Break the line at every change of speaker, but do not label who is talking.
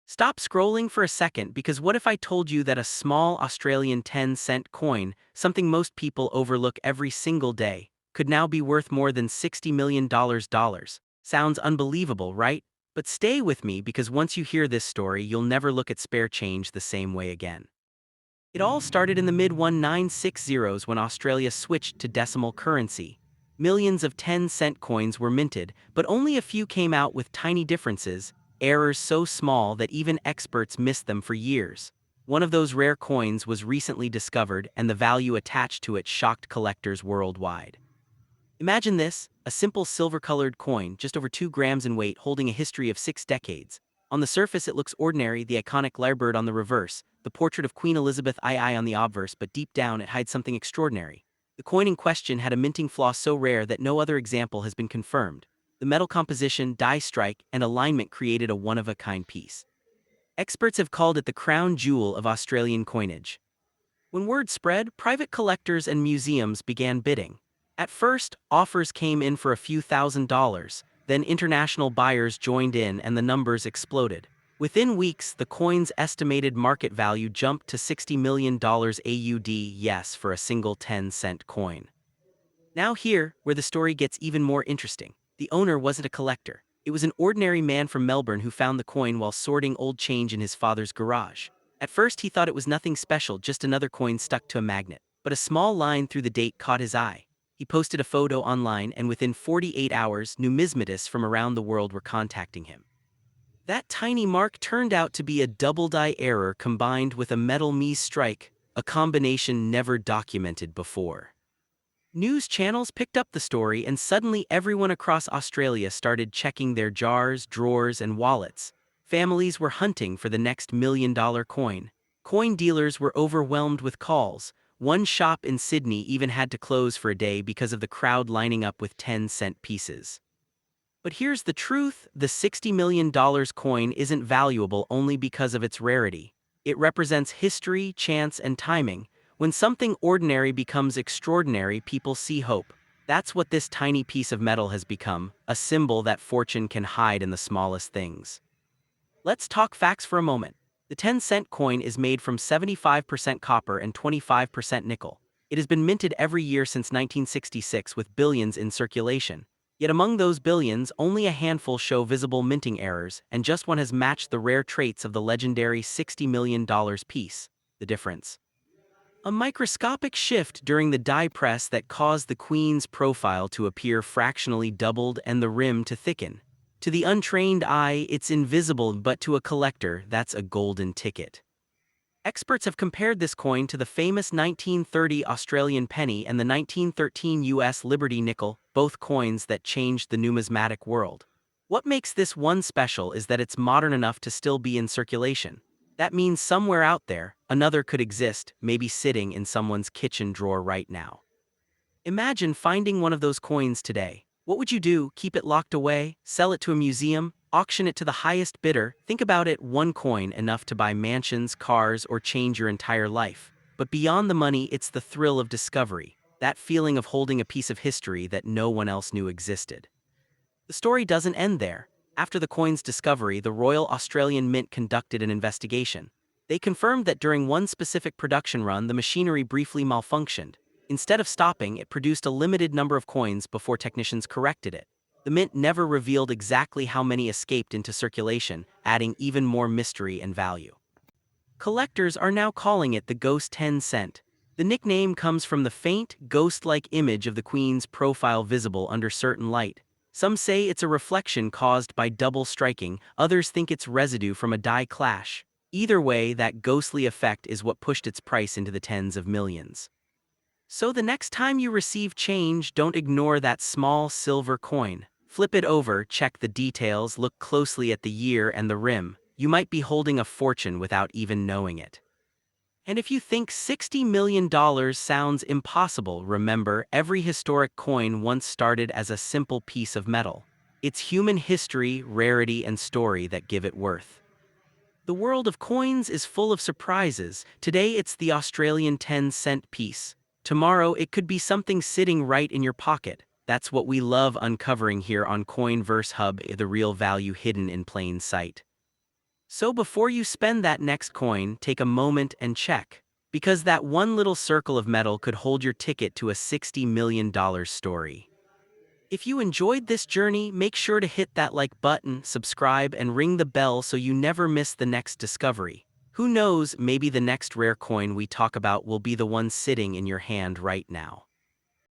Stop scrolling for a second because what if I told you that a small Australian 10-cent coin, something most people overlook every single day, could now be worth more than $60 million? Sounds unbelievable, right? But stay with me because once you hear this story, you'll never look at spare change the same way again. It all started in the mid-1960s when Australia switched to decimal currency. Millions of 10-cent coins were minted, but only a few came out with tiny differences, errors so small that even experts missed them for years. One of those rare coins was recently discovered, and the value attached to it shocked collectors worldwide. Imagine this, a simple silver-colored coin, just over 2 grams in weight, holding a history of 6 decades. On the surface it looks ordinary, the iconic lyrebird on the reverse, the portrait of Queen Elizabeth II on the obverse, but deep down it hides something extraordinary. The coin in question had a minting flaw so rare that no other example has been confirmed. The metal composition, die strike, and alignment created a one-of-a-kind piece. Experts have called it the crown jewel of Australian coinage. When word spread, private collectors and museums began bidding. At first, offers came in for a few $1,000s, then international buyers joined in and the numbers exploded. Within weeks, the coin's estimated market value jumped to $60 million AUD, yes, for a single 10-cent coin. Now here, where the story gets even more interesting. The owner wasn't a collector. It was an ordinary man from Melbourne who found the coin while sorting old change in his father's garage. At first he thought it was nothing special, just another coin stuck to a magnet. But a small line through the date caught his eye. He posted a photo online and within 48 hours, numismatists from around the world were contacting him. That tiny mark turned out to be a double-die error combined with a metal mise strike, a combination never documented before. News channels picked up the story and suddenly everyone across Australia started checking their jars, drawers, and wallets. Families were hunting for the next million-dollar coin. Coin dealers were overwhelmed with calls. One shop in Sydney even had to close for a day because of the crowd lining up with 10-cent pieces. But here's the truth, the $60 million coin isn't valuable only because of its rarity. It represents history, chance, and timing. When something ordinary becomes extraordinary, people see hope. That's what this tiny piece of metal has become, a symbol that fortune can hide in the smallest things. Let's talk facts for a moment. The 10-cent coin is made from 75% copper and 25% nickel. It has been minted every year since 1966 with billions in circulation. Yet among those billions, only a handful show visible minting errors, and just one has matched the rare traits of the legendary $60 million piece. The difference: a microscopic shift during the die press that caused the Queen's profile to appear fractionally doubled and the rim to thicken. To the untrained eye, it's invisible, but to a collector, that's a golden ticket. Experts have compared this coin to the famous 1930 Australian penny and the 1913 US Liberty nickel, both coins that changed the numismatic world. What makes this one special is that it's modern enough to still be in circulation. That means somewhere out there, another could exist, maybe sitting in someone's kitchen drawer right now. Imagine finding one of those coins today. What would you do? Keep it locked away? Sell it to a museum? Auction it to the highest bidder? Think about it, one coin enough to buy mansions, cars, or change your entire life. But beyond the money, it's the thrill of discovery, that feeling of holding a piece of history that no one else knew existed. The story doesn't end there. After the coin's discovery, the Royal Australian Mint conducted an investigation. They confirmed that during one specific production run, the machinery briefly malfunctioned. Instead of stopping, it produced a limited number of coins before technicians corrected it. The mint never revealed exactly how many escaped into circulation, adding even more mystery and value. Collectors are now calling it the Ghost 10 cent. The nickname comes from the faint, ghost-like image of the Queen's profile visible under certain light. Some say it's a reflection caused by double striking, others think it's residue from a die clash. Either way, that ghostly effect is what pushed its price into the tens of millions. So the next time you receive change, don't ignore that small silver coin. Flip it over, check the details, look closely at the year and the rim. You might be holding a fortune without even knowing it. And if you think $60 million sounds impossible, remember, every historic coin once started as a simple piece of metal. It's human history, rarity, and story that give it worth. The world of coins is full of surprises. Today it's the Australian 10-cent piece. Tomorrow it could be something sitting right in your pocket. That's what we love uncovering here on Coinverse Hub, the real value hidden in plain sight. So before you spend that next coin, take a moment and check. Because that one little circle of metal could hold your ticket to a $60 million story. If you enjoyed this journey, make sure to hit that like button, subscribe, and ring the bell so you never miss the next discovery. Who knows, maybe the next rare coin we talk about will be the one sitting in your hand right now.